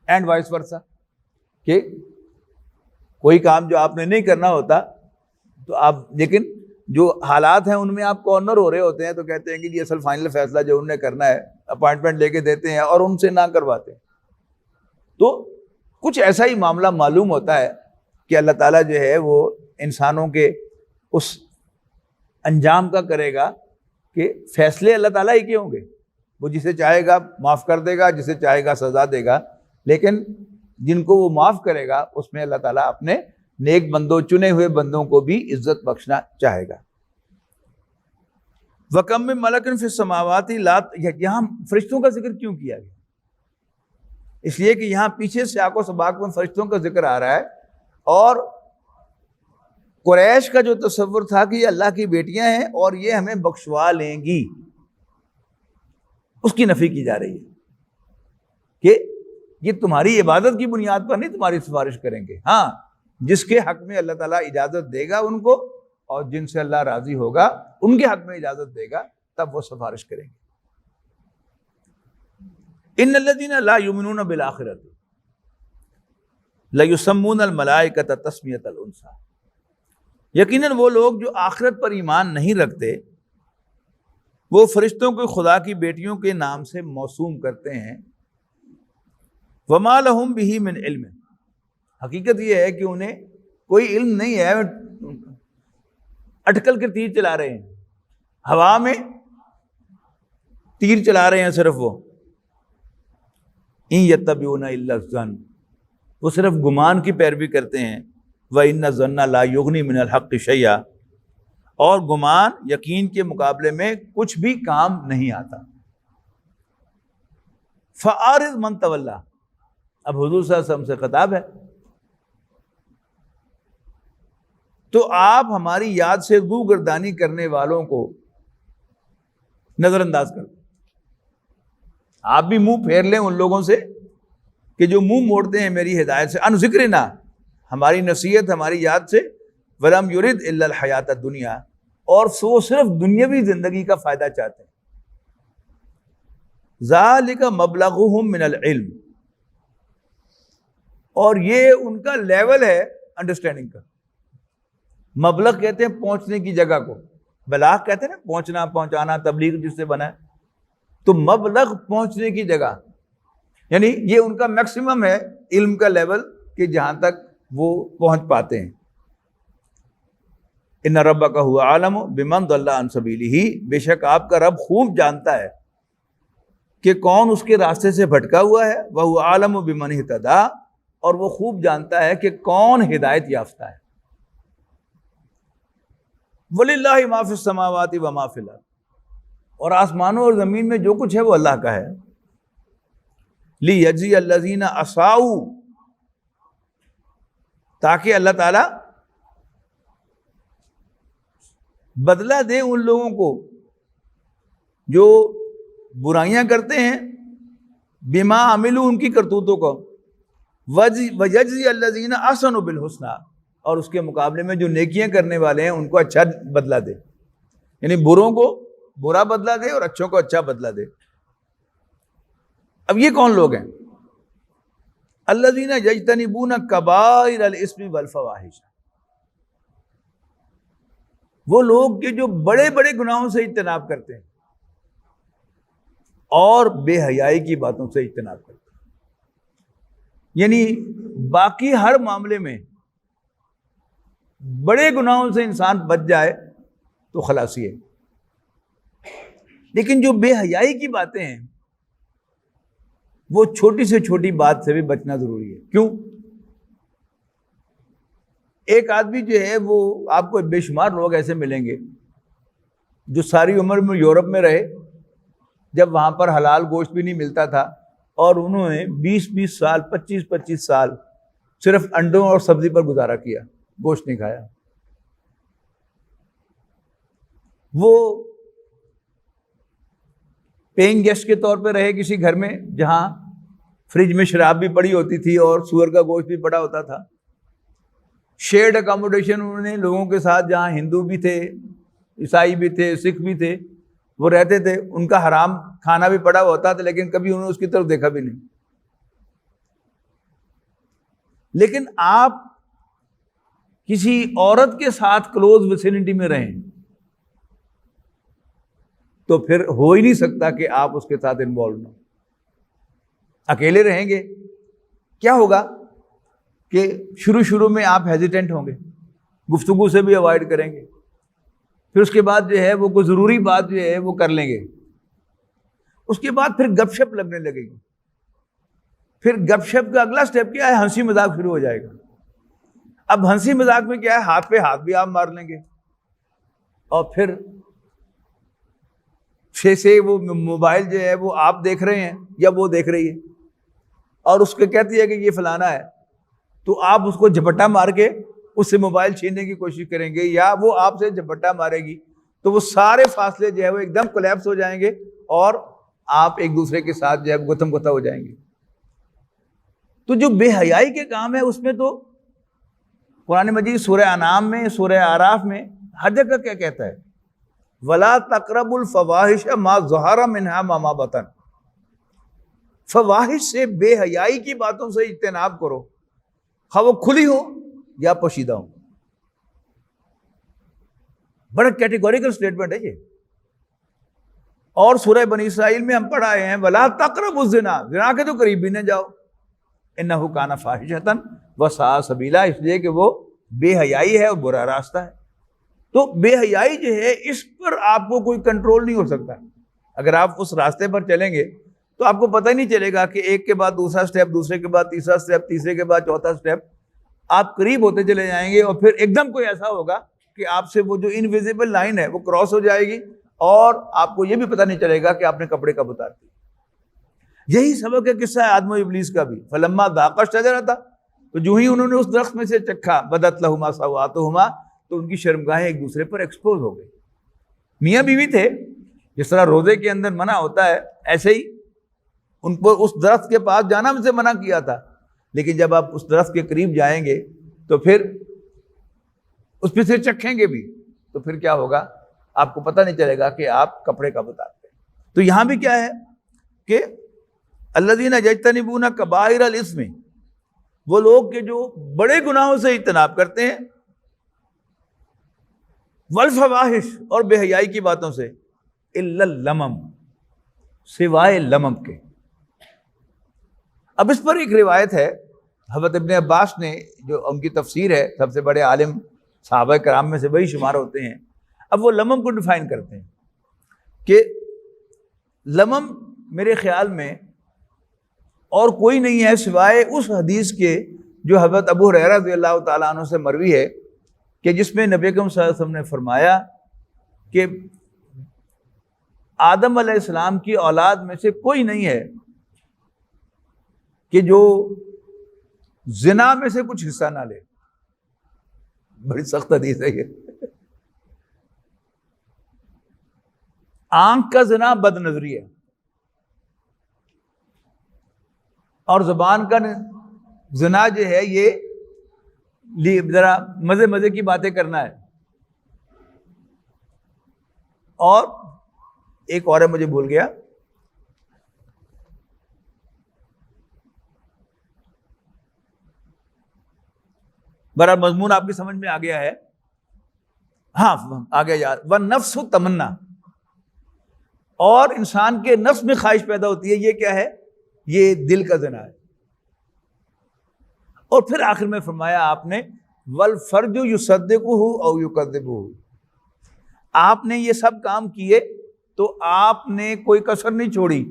اینڈ وائس ورسا، کہ کوئی کام جو آپ نے نہیں کرنا ہوتا تو آپ، لیکن جو حالات ہیں ان میں آپ کارنر ہو رہے ہوتے ہیں تو کہتے ہیں کہ یہ اصل فائنل فیصلہ جو انہوں نے کرنا ہے، اپوائنٹمنٹ لے کے دیتے ہیں اور ان سے نہ کرواتے ہیں۔ تو کچھ ایسا ہی معاملہ معلوم ہوتا ہے کہ اللہ تعالیٰ جو ہے وہ انسانوں کے اس انجام کا کرے گا کہ فیصلے اللہ تعالیٰ ہی کے ہوں گے، وہ جسے چاہے گا معاف کر دے گا، جسے چاہے گا سزا دے گا، لیکن جن کو وہ معاف کرے گا اس میں اللہ تعالیٰ اپنے نیک بندوں، چنے ہوئے بندوں کو بھی عزت بخشنا چاہے گا۔ وَكَمْ مِن مَلَكٍ فِي السَّمَاوَاتِ لَا، یہاں فرشتوں کا ذکر کیوں کیا گیا؟ اس لیے کہ یہاں پیچھے سیاق و سباق میں فرشتوں کا ذکر آ رہا ہے، اور قریش کا جو تصور تھا کہ یہ اللہ کی بیٹیاں ہیں اور یہ ہمیں بخشوا لیں گی، اس کی نفی کی جا رہی ہے کہ یہ تمہاری عبادت کی بنیاد پر نہیں تمہاری سفارش کریں گے، ہاں جس کے حق میں اللہ تعالیٰ اجازت دے گا ان کو، اور جن سے اللہ راضی ہوگا ان کے حق میں اجازت دے گا، تب وہ سفارش کریں گے۔ ان الذین لا یؤمنون بالآخرۃ لیسمون الملائکۃ تسمیۃ الانثی، یقیناً وہ لوگ جو آخرت پر ایمان نہیں رکھتے وہ فرشتوں کو خدا کی بیٹیوں کے نام سے موسوم کرتے ہیں۔ وما لہم بہ من علم، حقیقت یہ ہے کہ انہیں کوئی علم نہیں ہے، اٹکل کے تیر چلا رہے ہیں، ہوا میں تیر چلا رہے ہیں صرف وہ۔ ان یتبعون الا الظن، وہ صرف گمان کی پیروی کرتے ہیں۔ وَإِنَّ الظَّنَّ لَا يُغْنِي مِنَ الْحَقِّ شَيْئًا، اور گمان یقین کے مقابلے میں کچھ بھی کام نہیں آتا۔ فَأَعْرِضْ مَن تَوَلَّىٰ، اب حضور صلی اللہ علیہ وسلم سے خطاب ہے، تو آپ ہماری یاد سے گو گردانی کرنے والوں کو نظر انداز کر دیں۔ آپ بھی منہ پھیر لیں ان لوگوں سے کہ جو منہ موڑتے ہیں میری ہدایت سے، ان ذکرنا، ہماری نصیحت، ہماری یاد سے، ولم یرد الا الحیات الدنیا، اور وہ صرف دنیاوی زندگی کا فائدہ چاہتے ہیں۔ ذالک مبلغہم من العلم، اور یہ ان کا لیول ہے انڈرسٹینڈنگ کا۔ مبلغ کہتے ہیں پہنچنے کی جگہ کو، بلاغ کہتے ہیں نا پہنچنا، پہنچانا، تبلیغ جس سے بنا ہے، تو مبلغ پہنچنے کی جگہ، یعنی یہ ان کا میکسیمم ہے علم کا لیول کہ جہاں تک وہ پہنچ پاتے ہیں۔ ان ربک هو اعلم بمن ضل عن سبیلہ، بے شک آپ کا رب خوب جانتا ہے کہ کون اس کے راستے سے بھٹکا ہوا ہے، وہو اعلم بمن اہتدی، اور وہ خوب جانتا ہے کہ کون ہدایت یافتہ ہے۔ وَلِلَّهِ مَا فِي السَّمَاوَاتِ وَمَا فِي الْأَرْضِ، اور آسمانوں اور زمین میں جو کچھ ہے وہ اللہ کا ہے۔ لِيَجْزِيَ الَّذِينَ أَسَاءُوا، تاکہ اللہ تعالیٰ بدلہ دے ان لوگوں کو جو برائیاں کرتے ہیں، بما عملوا، ان کی کرتوتوں کو، وَيَجْزِيَ الَّذِينَ أَحْسَنُوا بِالْحُسْنَى، اور اس کے مقابلے میں جو نیکیاں کرنے والے ہیں ان کو اچھا بدلہ دے، یعنی بروں کو برا بدلہ دے اور اچھوں کو اچھا بدلہ دے۔ اب یہ کون لوگ ہیں؟ الذین یجتنبون کبائر الاسم والفواحش، وہ لوگ کہ جو بڑے بڑے گناہوں سے اجتناب کرتے ہیں اور بے حیائی کی باتوں سے اجتناب کرتے ہیں، یعنی باقی ہر معاملے میں بڑے گناہوں سے انسان بچ جائے تو خلاصی ہے، لیکن جو بے حیائی کی باتیں ہیں وہ چھوٹی سے چھوٹی بات سے بھی بچنا ضروری ہے. کیوں؟ ایک آدمی جو ہے وہ آپ کو بے شمار لوگ ایسے ملیں گے جو ساری عمر میں یورپ میں رہے، جب وہاں پر حلال گوشت بھی نہیں ملتا تھا، اور انہوں نے 20 سال 25 سال صرف انڈوں اور سبزی پر گزارا کیا، گوشت نہیں کھایا. وہ پیئنگ گیسٹ کے طور پہ رہے کسی گھر میں جہاں فریج میں شراب بھی پڑی ہوتی تھی اور سور کا گوشت بھی پڑا ہوتا تھا. شیئرڈ اکاموڈیشن انہوں نے لوگوں کے ساتھ، جہاں ہندو بھی تھے، عیسائی بھی تھے، سکھ بھی تھے، وہ رہتے تھے. ان کا حرام کھانا بھی پڑا ہوتا تھا لیکن کبھی انہوں نے اس کی طرف دیکھا بھی نہیں. لیکن آپ کسی عورت کے ساتھ کلوز ویسینٹی میں رہیں تو پھر ہو ہی نہیں سکتا کہ آپ اس کے ساتھ انوالو نہ ہو. اکیلے رہیں گے کیا ہوگا کہ شروع میں آپ ہیزیٹنٹ ہوں گے، گفتگو سے بھی اوائڈ کریں گے، پھر اس کے بعد جو ہے وہ کوئی ضروری بات جو ہے وہ کر لیں گے، اس کے بعد پھر گپ شپ لگنے لگے گی. پھر گپ شپ کا اگلا سٹیپ کیا ہے؟ ہنسی مذاق شروع ہو جائے گا. اب ہنسی مذاق میں کیا ہے؟ ہاتھ پہ ہاتھ بھی آپ مار لیں گے، اور پھر سے وہ موبائل جو ہے وہ آپ دیکھ رہے ہیں یا وہ دیکھ رہی ہے اور اس کو کہتی ہے کہ یہ فلانا ہے، تو آپ اس کو جھپٹا مار کے اس سے موبائل چھیننے کی کوشش کریں گے، یا وہ آپ سے جھپٹا مارے گی، تو وہ سارے فاصلے جو ہے وہ ایک دم کولیپس ہو جائیں گے اور آپ ایک دوسرے کے ساتھ جو ہے گتھم گتھا ہو جائیں گے. تو جو بے حیائی کے کام ہے اس میں تو قرآن مجید سورہ انعام میں، سورہ اعراف میں ہر جگہ کیا کہتا ہے؟ وَلَا تَقْرَبُوا الْفَوَاحِشَ مَا ظَهَرَ مِنْهَا وَمَا بَطَنَ. فواحش سے، بے حیائی کی باتوں سے اجتناب کرو، خواہ وہ کھلی ہو یا پوشیدہ ہو. بڑا کیٹیگوریکل سٹیٹمنٹ ہے یہ. اور سورہ بنی اسرائیل میں ہم پڑھ آئے ہیں وَلَا تَقْرَبُوا الزِّنَا، زنا کے تو قریب بھی نہ جاؤ، إِنَّهُ كَانَ فَاحِشَةً وَسَاءَ سَبِيلًا، اس لیے کہ وہ بے حیائی ہے اور برا راستہ ہے. تو بے حیائی جو ہے اس پر آپ کو کوئی کنٹرول نہیں ہو سکتا. اگر آپ اس راستے پر چلیں گے تو آپ کو پتہ ہی نہیں چلے گا کہ ایک کے بعد دوسرا سٹیپ، دوسرے کے بعد تیسرا سٹیپ، تیسرے کے بعد چوتھا سٹیپ، آپ قریب ہوتے چلے جائیں گے اور پھر ایک دم کوئی ایسا ہوگا کہ آپ سے وہ جو انویزیبل لائن ہے وہ کراس ہو جائے گی اور آپ کو یہ بھی پتہ نہیں چلے گا کہ آپ نے کپڑے کب اتار دیے. یہی سبق ہے قصہ ہے آدم و ابلیس کا بھی. فلما ذاقا الشجرۃ، تو جو ہی انہوں نے اس درخت میں سے چکھا، بدت لہما سوآتہما، تو ان کی شرمگاہیں ایک دوسرے پر ایکسپوز ہو گئی. میاں بیوی تھے، جس طرح روزے کے اندر منع ہوتا ہے ایسے ہی ان کو اس درخت کے پاس جانا سے منع کیا تھا، لیکن جب آپ اس درخت کے قریب جائیں گے تو پھر اس پہ سے چکھیں گے بھی تو پھر کیا ہوگا؟ آپ کو پتہ نہیں چلے گا کہ آپ کپڑے کب اتارتے ہیں. تو یہاں بھی کیا ہے کہ الذین یجتنبون کبائر الاثم، وہ لوگ کہ جو بڑے گناہوں سے اجتناب کرتے ہیں، والفواحش، اور بے حیائی کی باتوں سے، الا اللمم، سوائے لمم کے. اب اس پر ایک روایت ہے، حضرت ابن عباس نے، جو ان کی تفسیر ہے، سب سے بڑے عالم صحابہ کرام میں سے وہی شمار ہوتے ہیں. اب وہ لمم کو ڈیفائن کرتے ہیں کہ لمم میرے خیال میں اور کوئی نہیں ہے سوائے اس حدیث کے جو حضرت ابو ہریرہ رضی اللہ تعالیٰ عنہ سے مروی ہے، کہ جس میں نبی اکرم صلی اللہ علیہ وسلم نے فرمایا کہ آدم علیہ السلام کی اولاد میں سے کوئی نہیں ہے کہ جو زنا میں سے کچھ حصہ نہ لے. بڑی سخت حدیث ہے یہ. آنکھ کا زنا بد نظری ہے، اور زبان کا زنا جو ہے یہ ذرا مزے کی باتیں کرنا ہے. اور ایک اور ہے، مجھے بھول گیا، برحال مضمون آپ کی سمجھ میں آ گیا ہے. ہاں آ گیا یار. والنفس تمنا، اور انسان کے نفس میں خواہش پیدا ہوتی ہے. یہ کیا ہے؟ یہ دل کا زنا ہے. اور پھر آخر میں فرمایا آپ نے والفرج یصدقہ او یکذبہ، آپ نے یہ سب کام کیے تو آپ نے کوئی کسر نہیں چھوڑی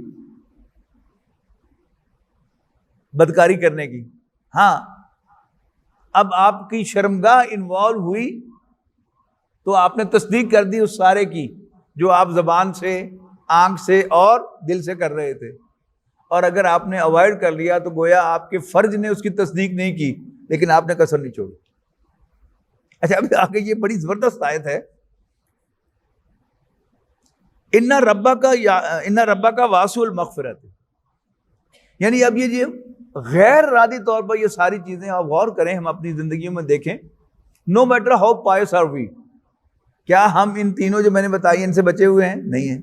بدکاری کرنے کی. ہاں اب آپ کی شرمگاہ انوالو ہوئی تو آپ نے تصدیق کر دی اس سارے کی جو آپ زبان سے، آنکھ سے اور دل سے کر رہے تھے. اور اگر آپ نے اوائڈ کر لیا تو گویا آپ کے فرج نے اس کی تصدیق نہیں کی لیکن آپ نے کسر نہیں چھوڑی. اچھا ابھی آگے یہ بڑی زبردست آیت ہے، ان ربک واسع المغفرۃ. یعنی اب یہ غیر ارادی طور پر یہ ساری چیزیں آپ غور کریں، ہم اپنی زندگیوں میں دیکھیں. No matter how pious are we, کیا ہم ان تینوں جو میں نے بتائی ان سے بچے ہوئے ہیں؟ نہیں ہیں.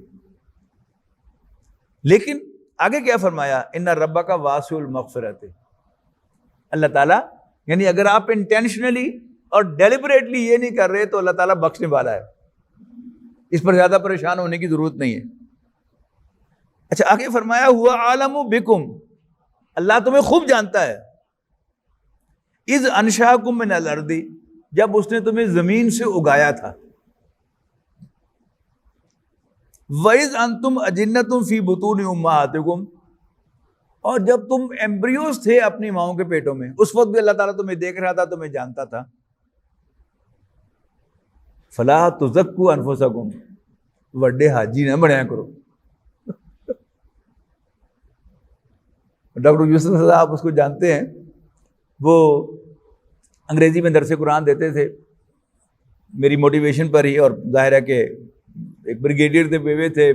لیکن آگے کیا فرمایا؟ ان ربک واسع المغفرۃ. اللہ تعالیٰ یعنی اگر آپ انٹینشنلی اور ڈیلیبریٹلی یہ نہیں کر رہے تو اللہ تعالیٰ بخشنے والا ہے، اس پر زیادہ پریشان ہونے کی ضرورت نہیں ہے. اچھا آگے فرمایا ہوا عالم بکم، اللہ تمہیں خوب جانتا ہے. اذ انشاکم من الارض، جب اس نے تمہیں زمین سے اگایا تھا. وَإِذْ أَنْتُمْ أَجِنَّةٌ فِي بُطُونِ أُمَّهَاتِكُمْ، اور جب تم ایمبریوز تھے اپنی ماؤں کے پیٹوں میں، اس وقت بھی اللہ تعالیٰ تمہیں دیکھ رہا تھا، تمہیں جانتا تھا. فَلَا تُزَكُّوا أَنفُسَكُمْ، وڈے حاجی نہ بنیا کرو. ڈاکٹر یوسف صاحب اس کو جانتے ہیں، وہ انگریزی میں درس قرآن دیتے تھے میری موٹیویشن پر ہی. اور ظاہر ہے کہ ایک بریگیڈیئر تھے، بیوے تھے،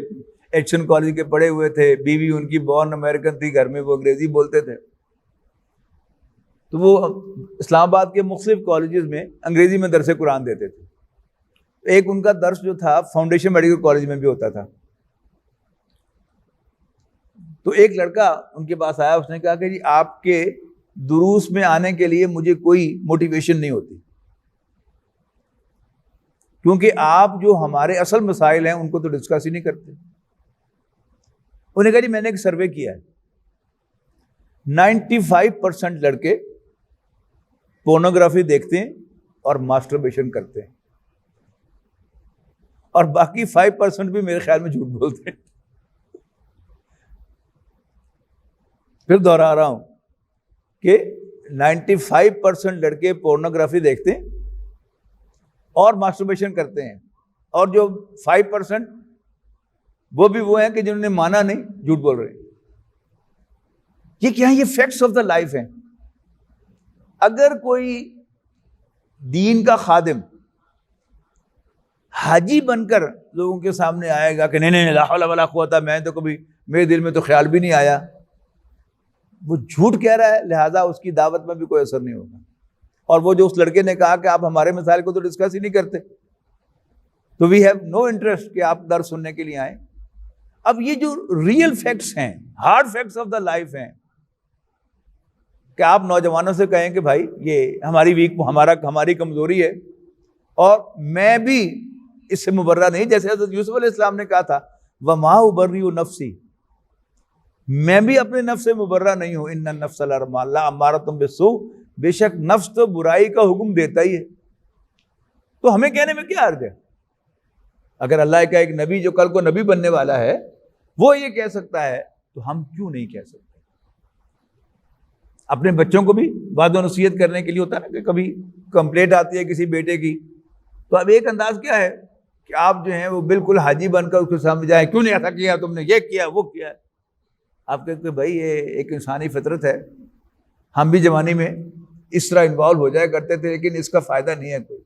ایکشن کالج کے پڑھے ہوئے تھے، بیوی ان کی بورن امریکن تھی، گھر میں وہ انگریزی بولتے تھے. تو وہ اسلام آباد کے مختلف کالجز میں انگریزی میں درس قرآن دیتے تھے. ایک ان کا درس جو تھا فاؤنڈیشن میڈیکل کالج میں بھی ہوتا تھا. تو ایک لڑکا ان کے پاس آیا، اس نے کہا کہ جی آپ کے دروس میں آنے کے لیے مجھے کوئی موٹیویشن نہیں ہوتی، کیونکہ آپ جو ہمارے اصل مسائل ہیں ان کو تو ڈسکس ہی نہیں کرتے. انہوں نے کہا جی میں نے ایک سروے کیا ہے، 95% لڑکے پورنوگرافی دیکھتے ہیں اور ماسٹربیشن کرتے ہیں، اور باقی 5% بھی میرے خیال میں جھوٹ بولتے ہیں. پھر دوہرا رہا ہوں کہ 95% لڑکے پورنوگرافی دیکھتے ہیں اور ماسٹربیشن کرتے ہیں، اور جو 5% وہ بھی وہ ہیں کہ جنہوں نے مانا نہیں، جھوٹ بول رہے ہیں. یہ کیا ہے؟ یہ فیکٹس آف دا لائف ہیں. اگر کوئی دین کا خادم حاجی بن کر لوگوں کے سامنے آئے گا کہ نہیں لا حول ولا قوت، میں تو کبھی، میرے دل میں تو خیال بھی نہیں آیا، وہ جھوٹ کہہ رہا ہے، لہذا اس کی دعوت میں بھی کوئی اثر نہیں ہوگا. اور وہ جو اس لڑکے نے کہا کہ آپ ہمارے مسائل کو تو ڈسکس ہی نہیں کرتے، تو وی ہیو نو انٹرسٹ کہ آپ درس سننے کے لیے آئیں. اب یہ جو ریئل فیکٹس ہیں، hard facts of the life ہیں، کہ آپ نوجوانوں سے کہیں کہ بھائی یہ ہماری کمزوری ہے، اور میں بھی اس سے مبرہ نہیں، جیسے حضرت یوسف علیہ السلام نے کہا تھا وَمَا أُبَرِّئُ نَفْسِي، میں بھی اپنے نفس سے مبرہ نہیں ہوں، ان النفس لَأَمَّارَةٌ بِالسُّوءِ، بے شک نفس تو برائی کا حکم دیتا ہی ہے. تو ہمیں کہنے میں کیا حرج ہے؟ اگر اللہ کا ایک نبی جو کل کو نبی بننے والا ہے وہ یہ کہہ سکتا ہے تو ہم کیوں نہیں کہہ سکتے؟ اپنے بچوں کو بھی وعظ و نصیحت کرنے کے لیے ہوتا ہے نا کہ کبھی کمپلینٹ آتی ہے کسی بیٹے کی، تو اب ایک انداز کیا ہے کہ آپ جو ہیں وہ بالکل حاجی بن کر اس کے سامنے جائیں، کیوں نہیں ایسا کیا تم نے، یہ کیا وہ کیا. آپ کہتے ہیں بھائی یہ ایک انسانی فطرت ہے، ہم بھی جوانی میں اس طرح انوالو ہو جایا کرتے تھے، لیکن اس کا فائدہ نہیں ہے کوئی.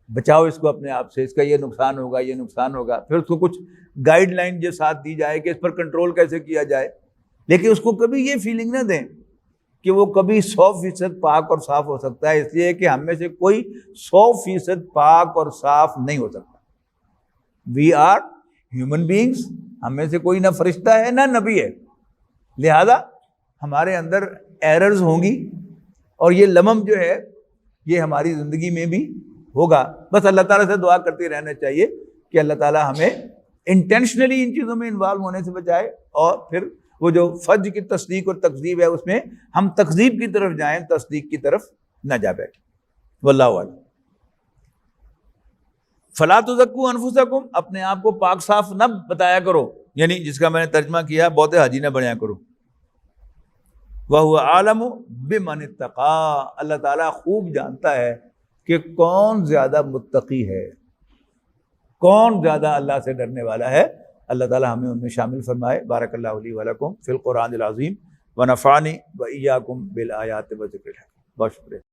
بچاؤ اس کو اپنے آپ سے، اس کا یہ نقصان ہوگا، یہ نقصان ہوگا. پھر اس کو کچھ گائیڈ لائن جو ساتھ دی جائے کہ اس پر کنٹرول کیسے کیا جائے، لیکن اس کو کبھی یہ فیلنگ نہ دیں کہ وہ کبھی 100% پاک اور صاف ہو سکتا ہے، اس لیے کہ ہم میں سے کوئی 100% پاک اور صاف نہیں ہو سکتا. وی آر ہیومن بینگس، ہم میں سے کوئی نہ فرشتہ ہے نہ نبی ہے، لہذا ہمارے اندر ایررز ہوں گی، اور یہ لمم جو ہے یہ ہماری زندگی میں بھی ہوگا. بس اللہ تعالیٰ سے دعا کرتے رہنا چاہیے کہ اللہ تعالیٰ ہمیں انٹینشنلی ان چیزوں میں انوالو ہونے سے بچائے، اور پھر وہ جو فج کی تصدیق اور تکذیب ہے اس میں ہم تکذیب کی طرف جائیں، تصدیق کی طرف نہ جا بیٹھیں. واللہ اعلم. فلا تزکوا انفسکم، اپنے آپ کو پاک صاف نہ بتایا کرو، یعنی جس کا میں نے ترجمہ کیا بہت حاجی نہ بنیا کرو۔ وَهُوَ أَعْلَمُ بِمَنِ اتَّقَىٰ، اللہ تعالیٰ خوب جانتا ہے کہ کون زیادہ متقی ہے، کون زیادہ اللہ سے ڈرنے والا ہے۔ اللہ تعالیٰ ہمیں ان میں شامل فرمائے۔ بارک اللہ لی ولکم فی القرآن العظیم ونفعنی وإیاکم بالآیات وذکر الحکیم۔ بہت شکریہ۔